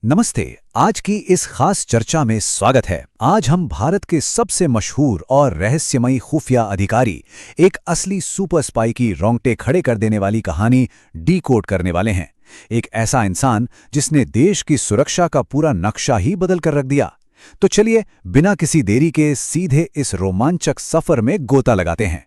नमस्ते। आज की इस खास चर्चा में स्वागत है। आज हम भारत के सबसे मशहूर और रहस्यमयी खुफिया अधिकारी, एक असली सुपर स्पाई की रोंगटे खड़े कर देने वाली कहानी डीकोड करने वाले हैं। एक ऐसा इंसान जिसने देश की सुरक्षा का पूरा नक्शा ही बदल कर रख दिया। तो चलिए बिना किसी देरी के सीधे इस रोमांचक सफर में गोता लगाते हैं।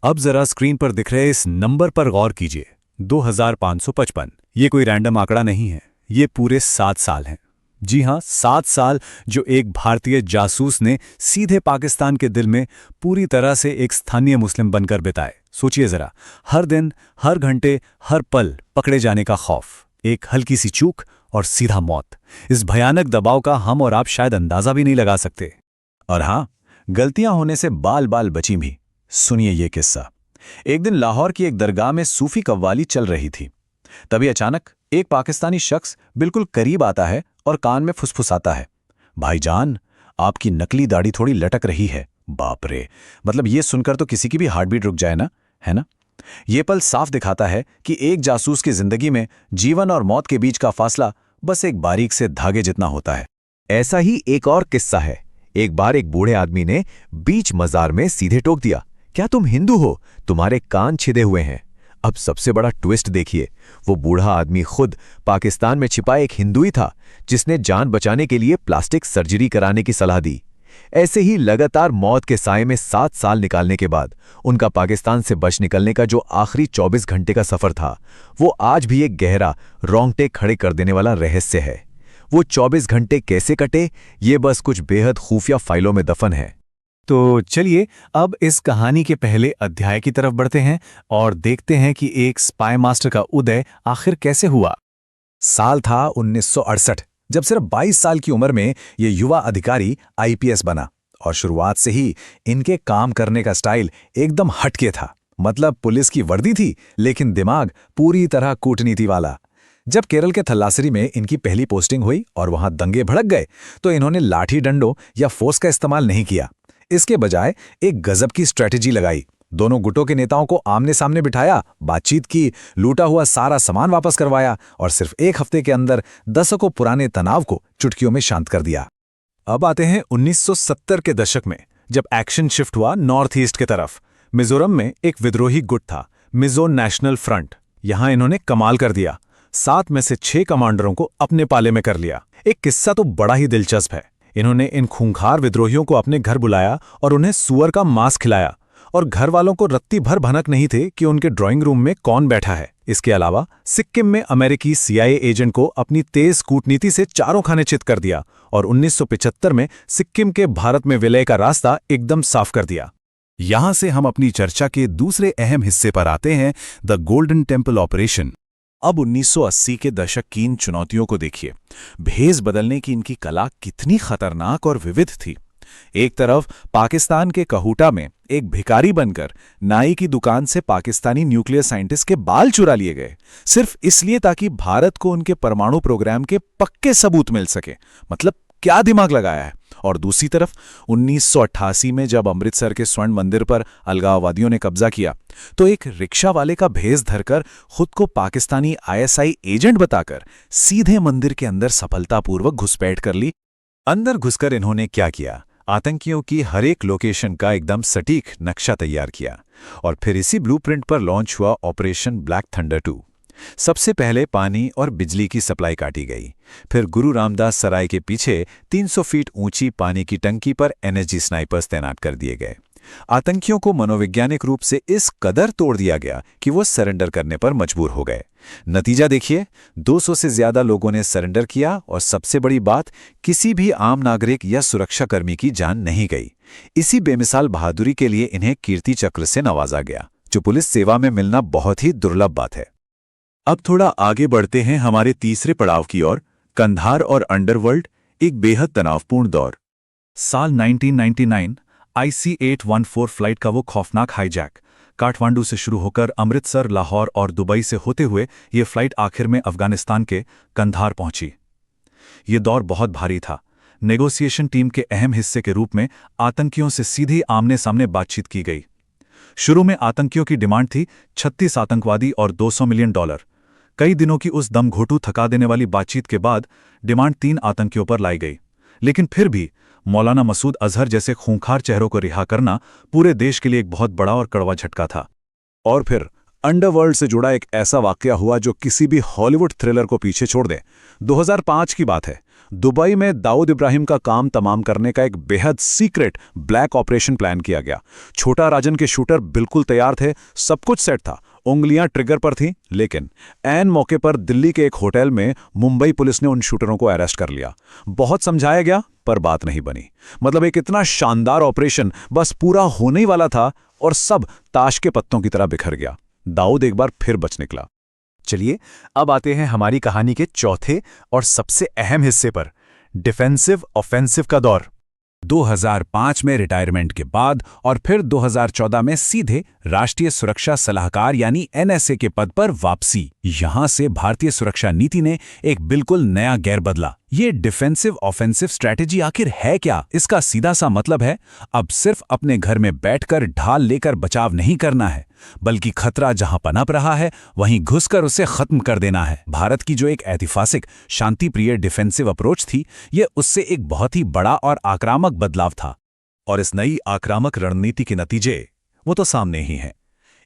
अब जरा स्क्रीन पर दिख रहे इस नंबर पर गौर कीजिए, 2555। ये कोई रैंडम आंकड़ा नहीं है, ये पूरे 7 साल हैं। जी हां, 7 साल जो एक भारतीय जासूस ने सीधे पाकिस्तान के दिल में पूरी तरह से एक स्थानीय मुस्लिम बनकर बिताए। सोचिए जरा, हर दिन, हर घंटे, हर पल पकड़े जाने का खौफ, एक हल्की सी चूक और सीधा मौत। इस भयानक दबाव का हम और आप शायद अंदाजा भी नहीं लगा सकते। और हां, गलतियां होने से बाल बाल बची भी। सुनिए ये किस्सा। एक दिन लाहौर की एक दरगाह में सूफी कव्वाली चल रही थी। तभी अचानक एक पाकिस्तानी शख्स बिल्कुल करीब आता है और कान में फुसफुसाता है, भाईजान, आपकी नकली दाढ़ी थोड़ी लटक रही है। बाप रे, मतलब ये सुनकर तो किसी की भी हार्ट बीट रुक जाए ना, है ना? ये पल साफ दिखाता है कि एक जासूस की जिंदगी में जीवन और मौत के बीच का फासला बस एक बारीक से धागे जितना होता है। ऐसा ही एक और किस्सा है। एक बार एक बूढ़े आदमी ने बीच मजार में सीधे टोक दिया, क्या तुम हिंदू हो? तुम्हारे कान छिदे हुए हैं। अब सबसे बड़ा ट्विस्ट देखिए, वो बूढ़ा आदमी खुद पाकिस्तान में छिपा एक हिंदू ही था जिसने जान बचाने के लिए प्लास्टिक सर्जरी कराने की सलाह दी। ऐसे ही लगातार मौत के साए में 7 साल निकालने के बाद उनका पाकिस्तान से बच निकलने का जो आखिरी 24 घंटे का सफर था, वो आज भी एक गहरा, रोंगटे खड़े कर देने वाला रहस्य है। वो 24 घंटे कैसे कटे, ये बस कुछ बेहद खुफिया फाइलों में दफन है। तो चलिए अब इस कहानी के पहले अध्याय की तरफ बढ़ते हैं और देखते हैं कि एक स्पाई मास्टर का उदय आखिर कैसे हुआ। साल था 1968, जब सिर्फ 22 साल की उम्र में ये युवा अधिकारी आईपीएस बना। और शुरुआत से ही इनके काम करने का स्टाइल एकदम हटके था। मतलब पुलिस की वर्दी थी, लेकिन दिमाग पूरी तरह कूटनीति वाला। जब केरल के थल्लासरी में इनकी पहली पोस्टिंग हुई और वहां दंगे भड़क गए, तो इन्होंने लाठी डंडों या फोर्स का इस्तेमाल नहीं किया। इसके बजाय एक गजब की स्ट्रेटेजी लगाई। दोनों गुटों के नेताओं को आमने सामने बिठाया, बातचीत की, लूटा हुआ सारा सामान वापस करवाया और सिर्फ एक हफ्ते के अंदर दशकों पुराने तनाव को चुटकियों में शांत कर दिया। अब आते हैं 1970 के दशक में, जब एक्शन शिफ्ट हुआ नॉर्थ ईस्ट के तरफ। मिजोरम में एक विद्रोही गुट था, मिजो नेशनल फ्रंट। यहां इन्होंने कमाल कर दिया। 7 में से 6 कमांडरों को अपने पाले में कर लिया। एक किस्सा तो बड़ा ही दिलचस्प है। इन्होंने इन खूंखार विद्रोहियों को अपने घर बुलाया और उन्हें सुअर का मांस खिलाया। और घर वालों को रत्ती भर भनक नहीं थे कि उनके ड्राइंग रूम में कौन बैठा है। इसके अलावा सिक्किम में अमेरिकी सीआईए एजेंट को अपनी तेज कूटनीति से चारों खाने चित कर दिया और 1975 में सिक्किम के भारत में विलय का रास्ता एकदम साफ कर दिया। यहां से हम अपनी चर्चा के दूसरे अहम हिस्से पर आते हैं, द गोल्डन टेम्पल ऑपरेशन। अब 1980 के दशक की इन चुनौतियों को देखिए। भेष बदलने की इनकी कला कितनी खतरनाक और विविध थी। एक तरफ पाकिस्तान के कहूटा में एक भिखारी बनकर नाई की दुकान से पाकिस्तानी न्यूक्लियर साइंटिस्ट के बाल चुरा लिए गए, सिर्फ इसलिए ताकि भारत को उनके परमाणु प्रोग्राम के पक्के सबूत मिल सके। मतलब क्या दिमाग लगाया है। और दूसरी तरफ 1988 में जब अमृतसर के स्वर्ण मंदिर पर अलगाववादियों ने कब्जा किया, तो एक रिक्शा वाले का भेष धरकर खुद को पाकिस्तानी आईएसआई एजेंट बताकर सीधे मंदिर के अंदर सफलतापूर्वक घुसपैठ कर ली। अंदर घुसकर इन्होंने क्या किया? आतंकियों की हर एक लोकेशन का एकदम सटीक नक्शा तैयार किया और फिर इसी ब्लूप्रिंट पर लॉन्च हुआ ऑपरेशन ब्लैक थंडर 2। सबसे पहले पानी और बिजली की सप्लाई काटी गई। फिर गुरु रामदास सराय के पीछे 300 फीट ऊंची पानी की टंकी पर एनएसजी स्नाइपर्स तैनात कर दिए गए। आतंकियों को मनोवैज्ञानिक रूप से इस कदर तोड़ दिया गया कि वो सरेंडर करने पर मजबूर हो गए। नतीजा देखिए, 200 से ज्यादा लोगों ने सरेंडर किया और सबसे बड़ी बात, किसी भी आम नागरिक या सुरक्षाकर्मी की जान नहीं गई। इसी बेमिसाल बहादुरी के लिए इन्हें कीर्ति चक्र से नवाजा गया, जो पुलिस सेवा में मिलना बहुत ही दुर्लभ बात है। अब थोड़ा आगे बढ़ते हैं हमारे तीसरे पड़ाव की ओर, कंधार और अंडरवर्ल्ड, एक बेहद तनावपूर्ण दौर। साल 1999, IC-814 फ्लाइट का वो खौफनाक हाईजैक। काठमांडू से शुरू होकर अमृतसर, लाहौर और दुबई से होते हुए ये फ्लाइट आखिर में अफगानिस्तान के कंधार पहुंची। ये दौर बहुत भारी था। नेगोशिएशन टीम के अहम हिस्से के रूप में आतंकियों से सीधी आमने सामने बातचीत की गई। शुरू में आतंकियों की डिमांड थी 36 आतंकवादी और $200 मिलियन। कई दिनों की उस दमघोटू थका देने वाली बातचीत के बाद डिमांड 3 आतंकियों पर लाई गई। लेकिन फिर भी मौलाना मसूद अजहर जैसे खूंखार चेहरों को रिहा करना पूरे देश के लिए एक बहुत बड़ा और कड़वा झटका था। और फिर अंडरवर्ल्ड से जुड़ा एक ऐसा वाकया हुआ जो किसी भी हॉलीवुड थ्रिलर को पीछे छोड़ दे। 2005 की बात है। दुबई में दाऊद इब्राहिम का काम तमाम करने का एक बेहद सीक्रेट ब्लैक ऑपरेशन प्लान किया गया। छोटा राजन के शूटर बिल्कुल तैयार थे, सब कुछ सेट था, उंगलियां ट्रिगर पर थीं, लेकिन ऐन मौके पर दिल्ली के एक होटल में मुंबई पुलिस ने उन शूटरों को अरेस्ट कर लिया। बहुत समझाया गया पर बात नहीं बनी। मतलब एक इतना शानदार ऑपरेशन बस पूरा होने ही वाला था और सब ताश के पत्तों की तरह बिखर गया। दाऊद एक बार फिर बच निकला। चलिए अब आते हैं हमारी कहानी के चौथे और सबसे अहम हिस्से पर, डिफेंसिव ऑफेंसिव का दौर। 2005 में रिटायरमेंट के बाद और फिर 2014 में सीधे राष्ट्रीय सुरक्षा सलाहकार यानी एनएसए के पद पर वापसी। यहां से भारतीय सुरक्षा नीति ने एक बिल्कुल नया गेयर बदला। ये डिफेंसिव ऑफेंसिव स्ट्रैटेजी आखिर है क्या? इसका सीधा सा मतलब है अब सिर्फ अपने घर में बैठकर ढाल लेकर बचाव नहीं करना है, बल्कि खतरा जहां पनप रहा है वहीं घुसकर उसे खत्म कर देना है। भारत की जो एक ऐतिहासिक शांतिप्रिय डिफेंसिव अप्रोच थी, ये उससे एक बहुत ही बड़ा और आक्रामक बदलाव था। और इस नई आक्रामक रणनीति के नतीजे वो तो सामने ही हैं।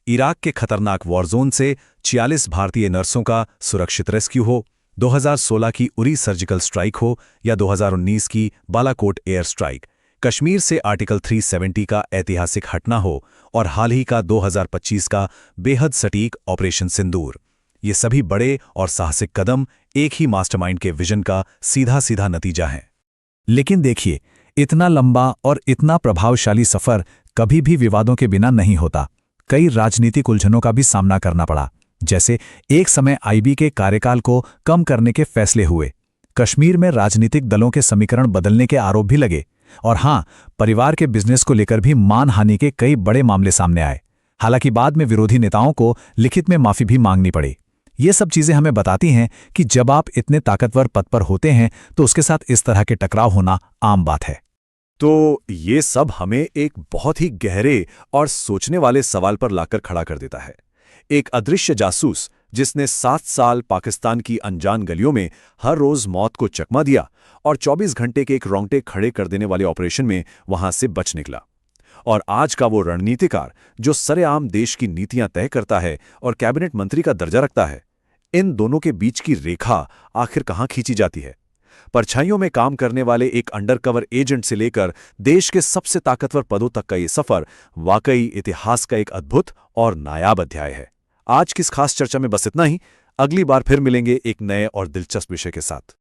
इराक के खतरनाक वॉरजोन से 46 भारतीय नर्सों का सुरक्षित रेस्क्यू हो, 2016 की उरी सर्जिकल स्ट्राइक हो या 2019 की बालाकोट एयर स्ट्राइक, कश्मीर से आर्टिकल 370 का ऐतिहासिक हटना हो और हाल ही का 2025 का बेहद सटीक ऑपरेशन सिंदूर, ये सभी बड़े और साहसिक कदम एक ही मास्टरमाइंड के विजन का सीधा सीधा नतीजा हैं। लेकिन देखिए, इतना लंबा और इतना प्रभावशाली सफर कभी भी विवादों के बिना नहीं होता। कई राजनीतिक उलझनों का भी सामना करना पड़ा। जैसे एक समय आईबी के कार्यकाल को कम करने के फैसले हुए, कश्मीर में राजनीतिक दलों के समीकरण बदलने के आरोप भी लगे, और हां, परिवार के बिजनेस को लेकर भी मानहानि के कई बड़े मामले सामने आए। हालांकि बाद में विरोधी नेताओं को लिखित में माफी भी मांगनी पड़ी। ये सब चीजें हमें बताती हैं कि जब आप इतने ताकतवर पद पर होते हैं तो उसके साथ इस तरह के टकराव होना आम बात है। तो ये सब हमें एक बहुत ही गहरे और सोचने वाले सवाल पर लाकर खड़ा कर देता है। एक अदृश्य जासूस जिसने 7 साल पाकिस्तान की अनजान गलियों में हर रोज मौत को चकमा दिया और 24 घंटे के एक रोंगटे खड़े कर देने वाले ऑपरेशन में वहां से बच निकला। और आज का वो रणनीतिकार जो सरेआम देश की नीतियां तय करता है और कैबिनेट मंत्री का दर्जा रखता है, इन दोनों के बीच की रेखा आखिर कहां खींची जाती है? परछाइयों में काम करने वाले एक अंडरकवर एजेंट से लेकर देश के सबसे ताकतवर पदों तक का ये सफर वाकई इतिहास का एक अद्भुत और नायाब अध्याय है। आज की इस खास चर्चा में बस इतना ही। अगली बार फिर मिलेंगे एक नए और दिलचस्प विषय के साथ।